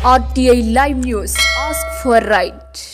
RTI Live News. Ask for right.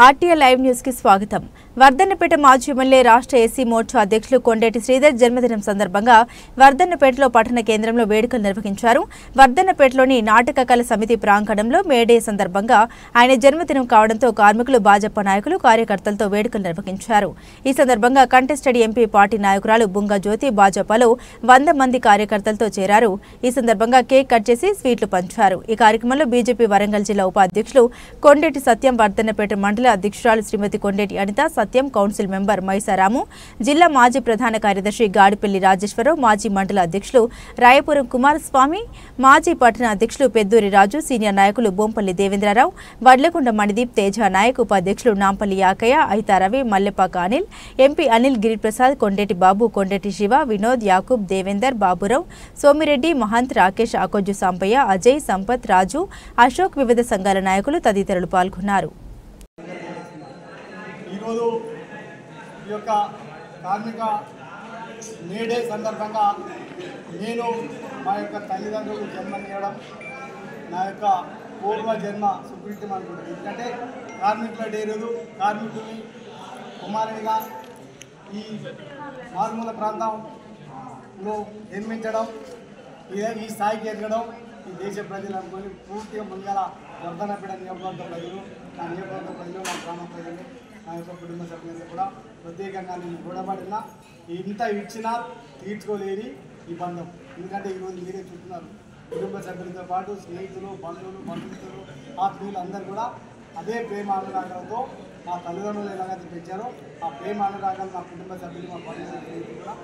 RTI live news కి స్వాగతం. వర్ధన్నపేట మాజీ ఎమ్మెల్యే రాష్ట్ర ఎస్సీ మోర్చా అధ్యక్షులు కొండేటి శ్రీధర్ జన్మదినం సందర్భంగా వర్ధన్నపేటలో పట్టణ కేంద్రంలో వేడుకలు నిర్వహించారు. వర్ధన్నపేటలోని నాటక కళ సమితి ప్రాంగణంలో మేడే సందర్భంగా ఆయన జన్మదినం కావడంతో కార్మికులు, భాజపా నాయకులు, కార్యకర్తలతో వేడుకలు నిర్వహించారు. ఈ సందర్భంగా కంటెస్టెడ్ ఎంపీ పార్టీ నాయకురాలు బుంగ జ్యోతి భాజపాలో 100 మంది కార్యకర్తలతో చేరారు. ఈ సందర్భంగా కేక్ కట్ చేసి స్వీట్లు పంచారు. ఈ కార్యక్రమంలో బీజేపీ వరంగల్ జిల్లా ఉపాధ్యక్షులు కొండేటి సత్యం, వర్ధన్నపేట మండల అధ్యక్షురాలు శ్రీమతి కొండేటి అనిత, సత్యం, కౌన్సిల్ మెంబర్ మైసారాము, జిల్లా మాజీ ప్రధాన కార్యదర్శి గాడిపల్లి రాజేశ్వరరావు, మాజీ మండల అధ్యక్షులు రాయపురం కుమారస్వామి, మాజీ పట్టణ అధ్యక్షులు పెద్దూరి రాజు, సీనియర్ నాయకులు బొంపల్లి దేవేంద్రరావు, వడ్లకొండ మణిదీప్, తేజ నాయక్, ఉపాధ్యక్షులు నాంపల్లి యాకయ్య, ఐతారవి, మల్లెపాక అనిల్, ఎంపీ అనిల్ గిరిప్రసాద్, కొండేటి బాబు, కొండేటి శివ, వినోద్, యాకూబ్, దేవేందర్, బాబురావు, సోమిరెడ్డి, మహంత్, రాకేష్, ఆకొజ్జు సాంపయ్య, అజయ్, సంపత్, రాజు, అశోక్, వివిధ సంఘాల నాయకులు తదితరులు పాల్గొన్నారు. ఈరోజు ఈ యొక్క కార్మిక మేడే సందర్భంగా నేను మా యొక్క తల్లిదండ్రులు జన్మనివ్వడం నా యొక్క పూర్వ జన్మ సుకృతం అనుకుంటుంది. ఎందుకంటే కార్మికుల డే రోజు కార్మికుల్ని కుమారునిగా ఈ మారుమూల ప్రాంతంలో జన్మించడం, ఈ స్థాయికి ఎదగడం ఈ దేశ ప్రజలు అనుకుని పూర్తిగా ముందుగా వర్ధన్నపేట నియోజకవర్గ ప్రజలు, నా నియోజకవర్గ ప్రజలు, నా గ్రామ ప్రజలు, నా యొక్క కుటుంబ సభ్యులు కూడా ప్రత్యేకంగా నేను గొడవపడినా ఇంత ఇచ్చినా తీర్చుకోలేని ఈ బంధం. ఎందుకంటే ఈరోజు మీరే చూస్తున్నారు, కుటుంబ సభ్యులతో పాటు స్నేహితులు, బంధుమిత్రులు, ఆత్మీయులు అందరూ కూడా అదే ప్రేమ అనురాగాలతో మా తల్లిదండ్రులు ఎలాగైతే పెంచారో ఆ ప్రేమ అనురాగాలు మా కుటుంబ సభ్యులు, మా బంధువులు, స్నేహితులు కూడా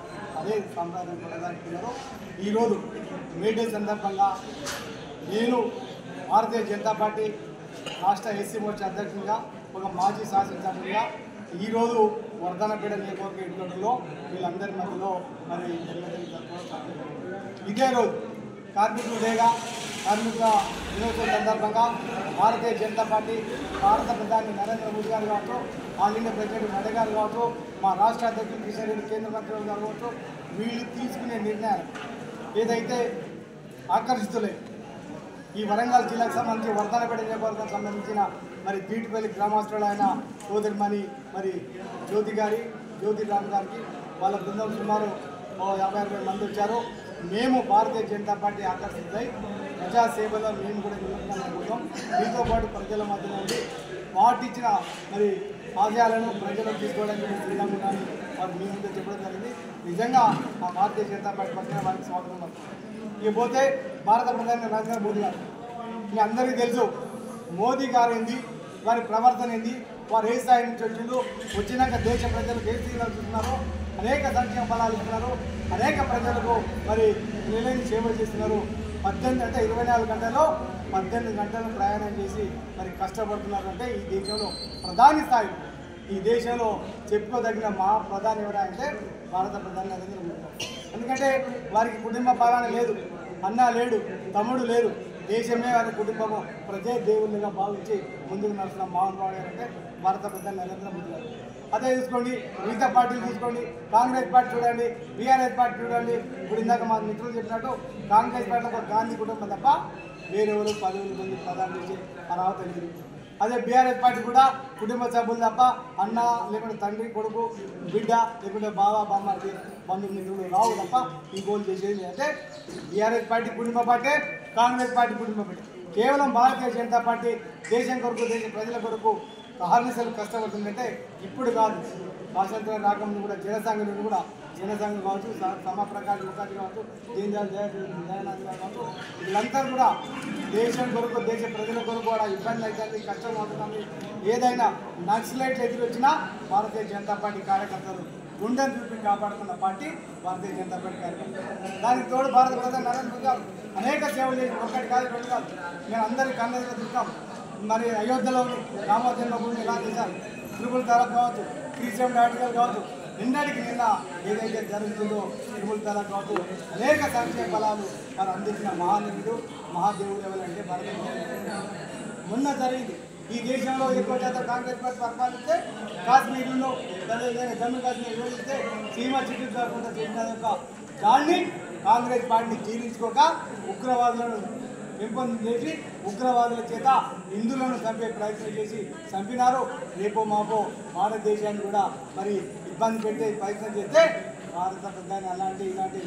అదే సంప్రదాయం కొనసాగుతున్నారు. ఈరోజు మేడే సందర్భంగా నేను భారతీయ జనతా పార్టీ రాష్ట్ర ఎస్సీ మోర్చా అధ్యక్షునిగా, ఒక మాజీ శాసనసభ్యునిగా ఈరోజు వర్ధన్నపేట నియోజకవర్గ ఎన్నికల్లో వీళ్ళందరి మధ్యలో మరి ఇదే రోజు కార్మికుల డేగా, కార్మికుల దినోత్సవం సందర్భంగా భారతీయ జనతా పార్టీ భారత ప్రధాని నరేంద్ర మోదీ గారు కావచ్చు, ఆల్ ఇండియా ప్రెసిడెంట్ నడ్డా గారు కావచ్చు, మా రాష్ట్ర అధ్యక్షులు కిషన్ రెడ్డి, కేంద్ర మంత్రులు గారు కావచ్చు, వీళ్ళు తీసుకునే నిర్ణయాలు ఏదైతే ఆకర్షితులే ఈ వరంగల్ జిల్లాకు సంబంధించి వర్ధన్నపేట నియోజకవర్గం సంబంధించిన మరి తీటిపల్లి గ్రామస్తులైన సోదరిమణి మరి జ్యోతి రామ్ గారికి వాళ్ళ బృందం సుమారు 50-60 మంది వచ్చారు. మేము భారతీయ జనతా పార్టీ ఆకర్షితులై ప్రజాసేవలో మేము కూడా నిమగ్నం. దీంతో పాటు ప్రజల మధ్యలో ఉండి పాటించిన మరి ఆశయాలను ప్రజలకు తీసుకోవడానికి సిద్ధంగా ఉండాలని వారు మీ ముందు చెప్పడం జరిగింది. నిజంగా ఆ భారతీయ జనతా పార్టీ పక్షాన వారికి స్వాగతం పడుతుంది. ఇకపోతే భారత ప్రధాని నరేంద్ర మోదీ గారు, మీ అందరికీ తెలుసు మోదీ గారు ఏంది, వారి ప్రవర్తన ఏంది, వారు ఏ స్థాయి నుంచి వచ్చినాక దేశ ప్రజలకు ఏ స్థితిలో చూస్తున్నారు, అనేక సంక్షేమ ఫలాలు ఇస్తున్నారు, అనేక ప్రజలకు మరి నిలయని సేవ చేస్తున్నారు. 24 గంటల్లో 18 గంటలు ప్రయాణం చేసి మరి కష్టపడుతున్నారు. అంటే ఈ దేశంలో ప్రధాని స్థాయి, ఈ దేశంలో చెప్పుకోదగిన మా ప్రధాని ఎవరంటే భారత ప్రధాని నరేంద్ర మోదీ గారు. ఎందుకంటే వారికి కుటుంబ పాలన లేదు, అన్న లేడు, తమ్ముడు లేడు, దేశమే వారి కుటుంబము, ప్రజే దేవుళ్ళుగా భావించి ముందుకు నడుస్తున్న మహానుభావుడు అంటే భారత ప్రధాని నరేంద్ర మోదీ గారు. అదే చూసుకోండి, మిగతా పార్టీలు చూసుకోండి, కాంగ్రెస్ పార్టీ చూడండి, బీఆర్ఎస్ పార్టీ చూడండి. ఇప్పుడు ఇందాక మా మిత్రులు చెప్పినట్టు కాంగ్రెస్ పార్టీలో ఒక గాంధీ కుటుంబం తప్ప వేరెవరు 10 మంది ప్రధాని చేసి అర్హత లేదు. అదే బీఆర్ఎస్ పార్టీ కూడా కుటుంబ సభ్యులు తప్ప అన్న, లేకుంటే తండ్రి, కొడుకు, బిడ్డ, లేకుంటే బావ, బామ్మకి బంధుమిత్రులు రావు తప్ప ఈ గోల్ చేసేది. అంటే బీఆర్ఎస్ పార్టీ కుటుంబ పార్టీ, కాంగ్రెస్ పార్టీ కుటుంబ పార్టీ. కేవలం భారతీయ జనతా పార్టీ దేశం కొరకు, దేశ ప్రజల కొరకు అహర్నిశలు కష్టపడుతుందంటే ఇప్పుడు కాదు, స్వాతంత్రం రాకముందు కూడా జనసంఘం కావచ్చు, సమప్రకాశ్ ముఖర్జీ కావచ్చు, దయానంద్ కావచ్చు, వీళ్ళంతా కూడా దేశం కొరకు, దేశ ప్రజల కొరకు కూడా ఇబ్బంది అవుతుంది, కష్టం అవుతుంది. ఏదైనా నక్సలైట్లు ఎదురొచ్చినా భారతీయ జనతా పార్టీ కార్యకర్తలు గుండెను చూపి కాపాడుతున్న పార్టీ భారతీయ జనతా పార్టీ కార్యకర్తలు. దానికి తోడు భారత ప్రధాని నరేంద్ర మోదీ గారు అనేక సేవలు చేసి, ఒకటి కాదు, 2 కాదు, మేము అందరి కన్నెగా చూస్తాం. మరి అయోధ్యలోని రామ జన్మభూమిని ఎలా చేశారు, తిరుమల తలాక్ కావచ్చు, 370 ఆర్టికల్ కావచ్చు, నిన్నటికి నిన్న ఏదైతే జరుగుతుందో తిరుమల తలాక్ కావచ్చు, అనేక సంక్షేమ ఫలాలు వారు అందించిన మహానీయుడు, మహాదేవుడు ఎవరంటే భారతదేశం. మొన్న జరిగింది ఈ దేశంలో ఎక్కువ శాతం కాంగ్రెస్ పార్టీ పరిపాలిస్తే, కాశ్మీర్లో జమ్మూ కాశ్మీర్ విభజిస్తే సీమ చికిత్స కాకుండా చేసిన యొక్క దాన్ని కాంగ్రెస్ పార్టీని జీర్ణించుకోక ఉగ్రవాదులను పెంపొందించేసి ఉగ్రవాదుల చేత హిందువులను చంపే ప్రయత్నం చేసి చంపినారు. రేపో మాపో భారతదేశాన్ని కూడా మరి ఇబ్బంది పెట్టే ప్రయత్నం చేస్తే భారత ప్రధాని అలాంటి ఇలాంటి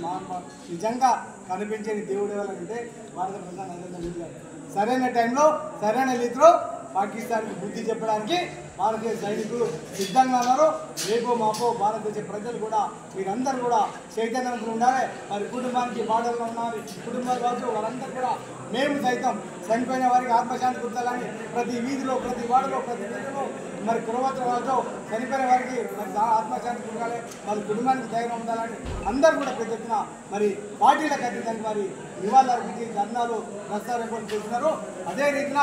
నిజంగా కనిపించని దేవుడు ఎవరంటే భారత ప్రధాని నరేంద్ర మోదీ గారు. సరైన టైంలో సరైన రీతిలో పాకిస్తాన్కి బుద్ధి చెప్పడానికి భారతీయ సైనికులు సిద్ధంగా ఉన్నారు. రేపో మాపో భారతదేశ ప్రజలు కూడా మీరందరూ కూడా చైతన్యవంతులు ఉండాలి. మరి కుటుంబానికి బాధల్లో ఉన్నారు కుటుంబాలు కావచ్చు వారందరూ కూడా మేము సైతం చనిపోయిన వారికి ఆత్మశాంతి కుర్తాలని ప్రతి వీధిలో ప్రతి వాడలో ప్రతి వీధిలో మరి కులవత్ర వాళ్ళతో చనిపోయిన వారికి మరి ఆత్మశాంతి కురగాలి మరి కుటుంబానికి ధైర్యం ఉండాలని అందరూ కూడా పెద్ద ఎత్తున మరి పార్టీలకు అతీతంగా మరి నివాళులు అర్పించి ధర్నాలు ప్రస్తావన చేస్తున్నారు. అదే రీతిన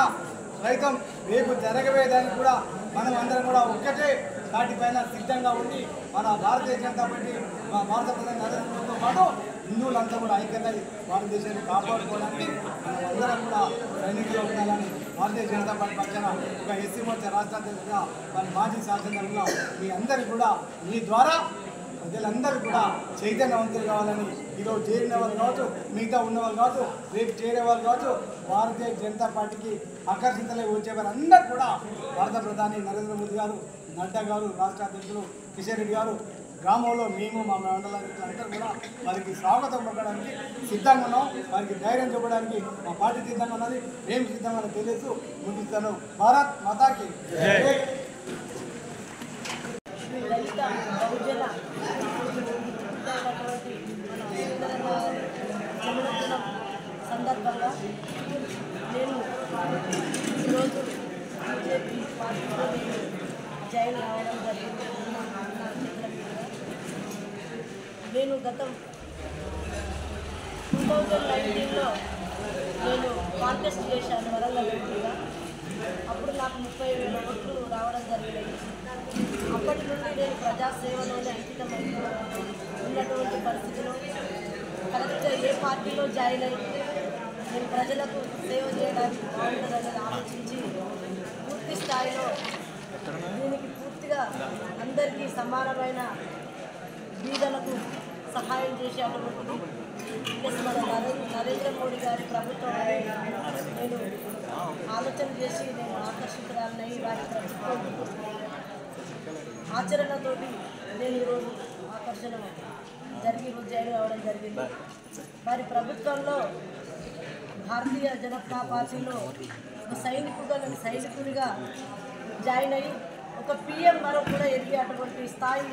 రైతం రేపు జరగబోయేదానికి కూడా మనం అందరం కూడా ఒక్కటే వాటిపైన సిద్ధంగా ఉండి మన భారతీయ జనతా పార్టీ మా భారత ప్రధాని నరేంద్ర మోదీతో పాటు హిందువులంతా కూడా ఐక్యత భారతదేశాన్ని కాపాడుకోవడానికి మనం అందరం కూడా సైనికులు ఉండాలని భారతీయ జనతా పార్టీ పక్షాన ఒక ఎస్సీ మోర్చా రాష్ట్ర అధ్యక్షుడిగా మరి మాజీ శాసనసభ్యులుగా మీ అందరికీ కూడా మీ ద్వారా ప్రజలందరూ కూడా చైతన్యవంతులు కావాలని ఈరోజు చేరిన వాళ్ళు కావచ్చు మిగతా ఉన్నవాళ్ళు కావచ్చు రేపు చేరే వాళ్ళు కావచ్చు భారతీయ జనతా పార్టీకి ఆకర్షితులై వచ్చేవారు అందరూ కూడా భారత ప్రధాని నరేంద్ర మోదీ గారు నడ్డా గారు రాష్ట్ర అధ్యక్షులు కిషన్ రెడ్డి గారు గ్రామంలో మేము మా మండలానికి అందరూ కూడా వారికి స్వాగతం పలకడానికి సిద్ధంగా ఉన్నాం. వారికి ధైర్యం చెప్పడానికి మా పార్టీ సిద్ధంగా ఉన్నది మేము సిద్ధంగా తెలియజేస్తూ ముగిస్తాను. భారత్ మాతాకి సందర్భంగా నేను ఈరోజు బీజేపీ పార్టీలో జాయిన్ అవ్వడం జరిగింది. నేను గతం 2019లో నేను కాంటెస్ట్ చేశాను వరంగల్ ఎంపీగా. అప్పుడు నాకు 30,000 ఓట్లు రావడం జరిగినాయి. అప్పటి నుండి నేను ప్రజాసేవలోనే అంకితమై ఉన్నటువంటి పరిస్థితిలో కరెక్ట్గా ఏ పార్టీలో జాయిన్ అయ్యి నేను ప్రజలకు సేవ చేయడానికి బాగుంటుందని ఆలోచించి పూర్తి స్థాయిలో దీనికి పూర్తిగా అందరికీ సమానమైన బీదలకు సహాయం చేసేటువంటి మన నరేంద్ర మోడీ గారి ప్రభుత్వం నేను ఆలోచన చేసి నేను ఆకర్షితురాలనై వారి ప్రభుత్వం ఆచరణతోటి నేను ఈరోజు ఆకర్షణ జరిగి జాయిన్ అవ్వడం జరిగింది. వారి ప్రభుత్వంలో భారతీయ జనతా పార్టీలో ఒక సైనికుడిగా జాయిన్ అయ్యి ఒక పిఎం వరకు కూడా ఎదిగేటువంటి స్థాయి